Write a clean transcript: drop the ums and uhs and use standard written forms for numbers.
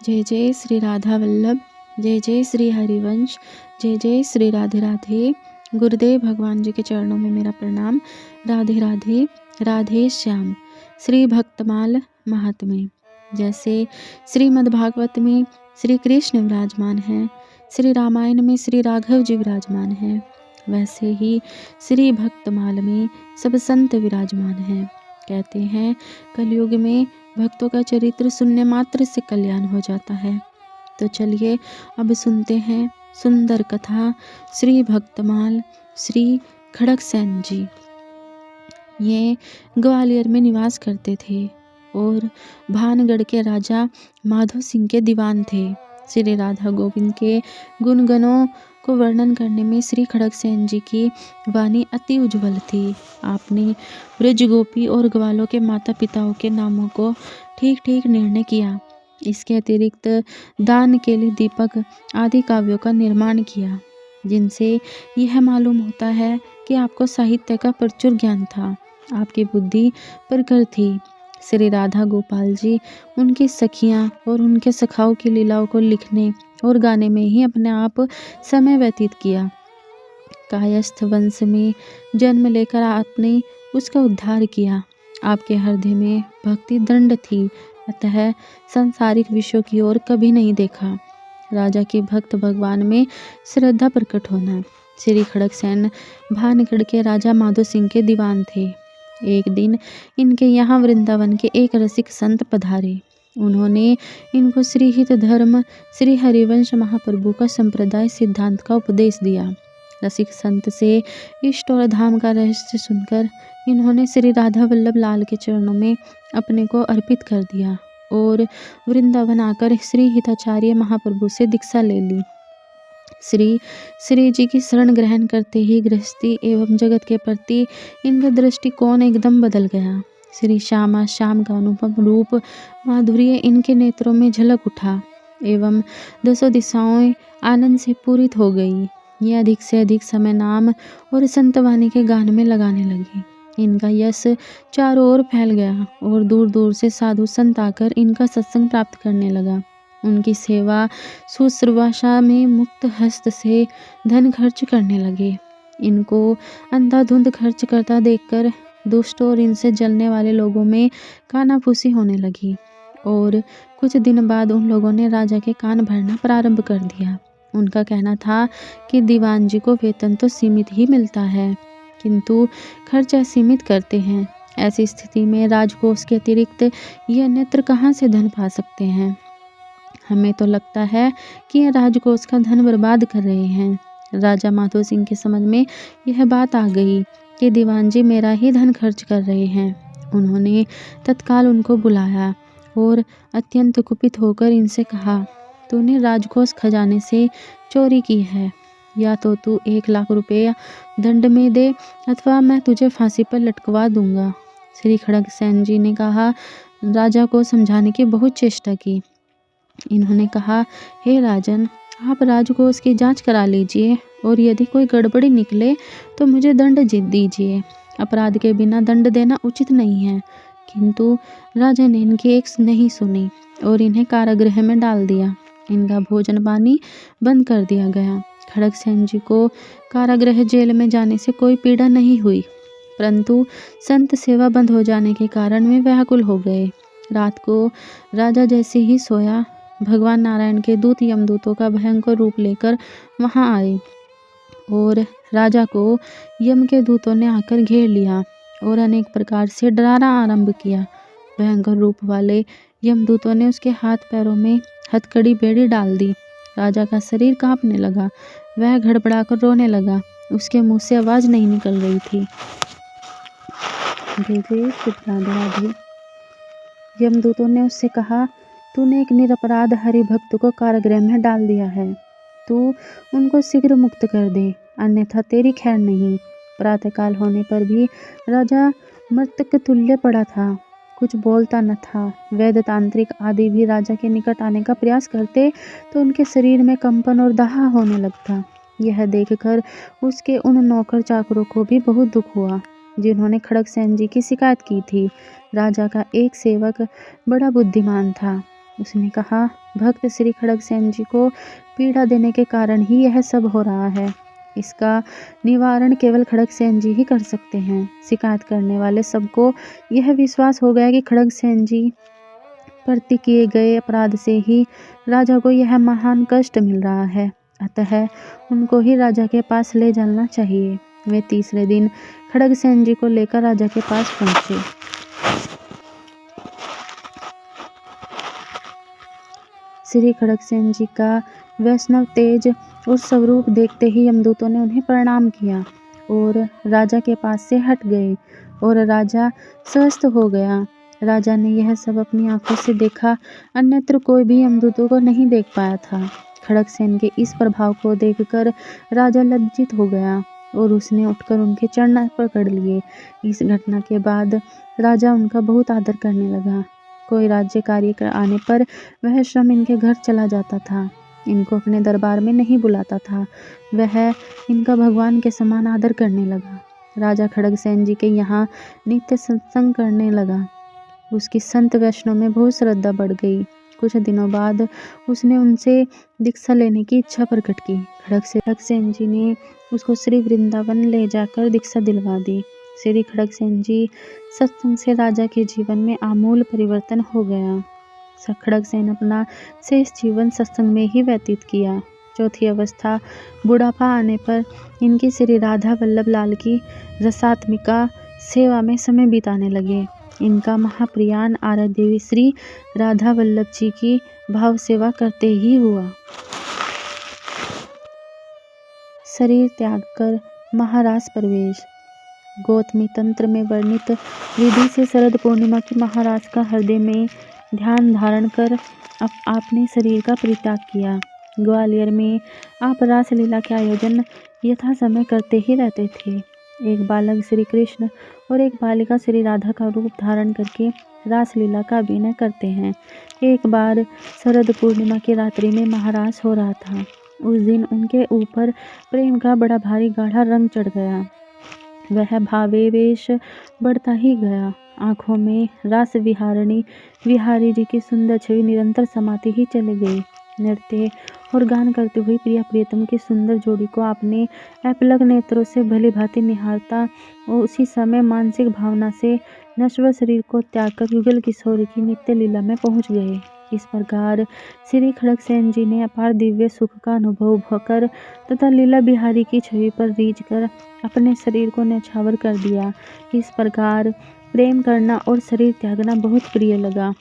जय जय श्री राधा वल्लभ, जय जय श्री हरिवंश, जय जय श्री राधे राधे। गुरुदेव भगवान जी के चरणों में मेरा प्रणाम। राधे राधे, राधे श्याम। श्री भक्तमाल महात्म्य। जैसे श्रीमद् भागवत में श्री कृष्ण विराजमान हैं, श्री रामायण में श्री राघव जी विराजमान हैं, वैसे ही श्री भक्तमाल में सब संत विराजमान हैं। कहते हैं कलयुग में भक्तों का चरित्र सुनने मात्र से कल्याण हो जाता है। तो चलिए अब सुनते हैं सुंदर कथा श्री भक्तमाल श्री खड़गसेन जी। ये ग्वालियर में निवास करते थे और भानगढ़ के राजा माधो सिंह के दीवान थे। श्री राधा गोविंद के गुणगणों को वर्णन करने में श्री खड़गसेन जी की वाणी अति उज्ज्वल थी। आपने ब्रज गोपी और ग्वालों के माता पिताओं के नामों को ठीक ठीक निर्णय किया। इसके अतिरिक्त दान के लिए दीपक आदि काव्यों का निर्माण किया, जिनसे यह मालूम होता है कि आपको साहित्य का प्रचुर ज्ञान था, आपकी बुद्धि प्रखर थी। श्री राधा गोपाल जी उनकी सखियां और उनके सखाओं की लीलाओं को लिखने और गाने में ही अपने आप समय व्यतीत किया। कायस्थ वंश में जन्म लेकर आपने उसका उद्धार किया। आपके हृदय में भक्ति दृढ़ थी, अतः सांसारिक विषयों की ओर कभी नहीं देखा। राजा के भक्त भगवान में श्रद्धा प्रकट होना। श्री खड़गसेन भानगढ़ के राजा माधो सिंह के दीवान थे। एक दिन इनके यहाँ वृंदावन के एक रसिक संत पधारे। उन्होंने इनको श्री हित धर्म श्री हरिवंश महाप्रभु का संप्रदाय सिद्धांत का उपदेश दिया। रसिक संत से इष्ट और धाम का रहस्य सुनकर इन्होंने श्री राधा वल्लभ लाल के चरणों में अपने को अर्पित कर दिया और वृंदावन आकर श्री हिताचार्य महाप्रभु से दीक्षा ले ली। श्री जी की शरण ग्रहण करते ही गृहस्थी एवं जगत के प्रति इनका दृष्टिकोण एकदम बदल गया। श्री श्यामा श्याम का अनुपम रूप माधुर्य इनके नेत्रों में झलक उठा एवं दसों दिशाएं आनंद से पूरित हो गई। ये अधिक से अधिक समय नाम और संतवाणी के गान में लगाने लगी। इनका यश चारों ओर फैल गया और दूर दूर से साधु संत आकर इनका सत्संग प्राप्त करने लगा। उनकी सेवा शुश्रूषा में मुक्त हस्त से धन खर्च करने लगे। इनको अंधाधुंध खर्च करता देखकर दुष्ट और इनसे जलने वाले लोगों में कानाफूसी होने लगी और कुछ दिन बाद उन लोगों ने राजा के कान भरना प्रारंभ कर दिया। उनका कहना था कि दीवान जी को वेतन तो सीमित ही मिलता है, किंतु खर्च असीमित करते हैं। ऐसी स्थिति में राजकोष के अतिरिक्त ये अन्यत्र कहाँ से धन पा सकते हैं? हमें तो लगता है कि ये राजकोष का धन बर्बाद कर रहे हैं। राजा माधो सिंह के समझ में यह बात आ गई कि दीवान जी मेरा ही धन खर्च कर रहे हैं। उन्होंने तत्काल उनको बुलाया और अत्यंत कुपित होकर इनसे कहा, तूने राजकोष खजाने से चोरी की है, या तो तू 1 लाख रुपये दंड में दे अथवा मैं तुझे फांसी पर लटकवा दूंगा। श्री खड़गसेन जी ने कहा, राजा को समझाने की बहुत चेष्टा की। इन्होंने कहा, हे राजन, आप राजकोष की जांच करा लीजिए और यदि कोई गड़बड़ी निकले तो मुझे दंड दीजिए। अपराध के बिना दंड देना उचित नहीं है। किंतु राजा ने इनकी एक नहीं सुनी और इन्हें कारागृह में डाल दिया। इनका भोजन पानी बंद कर दिया गया। खड़गसेन जी को कारागृह जेल में जाने से कोई पीड़ा नहीं हुई, परंतु संत सेवा बंद हो जाने के कारण वे व्याकुल हो गए। रात को राजा जैसे ही सोया, भगवान नारायण के दूत यमदूतों का भयंकर रूप लेकर वहां आए और राजा को यम के दूतों ने आकर घेर लिया और अनेक प्रकार से डराना आरंभ किया। भयंकर रूप वाले यमदूतों ने उसके हाथ पैरों में हथकड़ी बेड़ी डाल दी। राजा का शरीर कांपने लगा, वह घड़बड़ाकर रोने लगा। उसके मुंह से आवाज नहीं निकल रही थी। जय जय श्री राधे राधे। यमदूतों ने उससे कहा, तूने एक निरपराध हरि भक्त को कारागृह में डाल दिया है, तू उनको शीघ्र मुक्त कर दे, अन्यथा तेरी खैर नहीं। प्रातःकाल होने पर भी राजा मृतक तुल्य पड़ा था, कुछ बोलता न था। वैद्य तांत्रिक आदि भी राजा के निकट आने का प्रयास करते तो उनके शरीर में कंपन और दाह होने लगता। यह देखकर उसके उन नौकर चाकरों को भी बहुत दुख हुआ जिन्होंने खड़गसेन जी की शिकायत की थी। राजा का एक सेवक बड़ा बुद्धिमान था, उसने कहा, भक्त श्री खड़गसेन जी को पीड़ा देने के कारण ही यह सब हो रहा है। इसका निवारण केवल खड़गसेन जी ही कर सकते हैं। शिकायत करने वाले सबको यह विश्वास हो गया कि खड़गसेन जी प्रति किए गए अपराध से ही राजा को यह महान कष्ट मिल रहा है, अतः उनको ही राजा के पास ले जाना चाहिए। वे तीसरे दिन खड़गसेन जी को लेकर राजा के पास पहुंचे। श्री खड़गसेन जी का वैष्णव तेज और स्वरूप देखते ही यमदूतों ने उन्हें प्रणाम किया और राजा के पास से हट गए और राजा स्वस्थ हो गया। राजा ने यह सब अपनी आंखों से देखा, अन्यत्र कोई भी यमदूतों को नहीं देख पाया था। खड़गसेन के इस प्रभाव को देखकर राजा लज्जित हो गया और उसने उठकर उनके चरण पकड़ लिए। इस घटना के बाद राजा उनका बहुत आदर करने लगा। कोई राज्य कार्य आने पर वह स्वयं इनके घर चला जाता था, इनको अपने दरबार में नहीं बुलाता था। वह इनका भगवान के समान आदर करने लगा। राजा खड़गसेन जी के यहाँ नित्य सत्संग करने लगा। उसकी संत वैष्णव में बहुत श्रद्धा बढ़ गई। कुछ दिनों बाद उसने उनसे दीक्षा लेने की इच्छा प्रकट की। खड़गसेन जी ने उसको श्री वृंदावन ले जाकर दीक्षा दिलवा दी। श्री खड़गसेन जी सत्संग से राजा के जीवन में आमूल परिवर्तन हो गया। खड़गसेन अपना शेष जीवन सत्संग में ही व्यतीत किया। चौथी अवस्था बुढ़ापा आने पर इनकी श्री राधा वल्लभ लाल की रसात्मिका सेवा में समय बिताने लगे। इनका महाप्रियान आराध्य देवी श्री राधा वल्लभ जी की भाव सेवा करते ही हुआ। शरीर त्याग कर महारास प्रवेश। गौतमी तंत्र में वर्णित विधि से शरद पूर्णिमा की महारास का हृदय में ध्यान धारण कर आपने शरीर का परित्याग किया। ग्वालियर में आप रासलीला के आयोजन यथा समय करते ही रहते थे। एक बालक श्री कृष्ण और एक बालिका श्री राधा का रूप धारण करके रासलीला का अभिनय करते हैं। एक बार शरद पूर्णिमा की रात्रि में महारास हो रहा था। उस दिन उनके ऊपर प्रेम का बड़ा भारी गाढ़ा रंग चढ़ गया। वह भावावेश बढ़ता ही गया। आंखों में रास विहारिणी विहारी जी की सुंदर छवि निरंतर समाती ही चली गई। नृत्य और गान करती हुई प्रिया प्रियतम की सुंदर जोड़ी को आपने अपलक नेत्रों से भली भांति निहारता और उसी समय मानसिक भावना से नश्वर शरीर को त्याग कर युगल किशोरी की नित्य लीला में पहुंच गए। इस प्रकार श्री खड़गसेन जी ने अपार दिव्य सुख का अनुभव कर तथा लीला बिहारी की छवि पर रीझ कर अपने शरीर को न्यौछावर कर दिया। इस प्रकार प्रेम करना और शरीर त्यागना बहुत प्रिय लगा।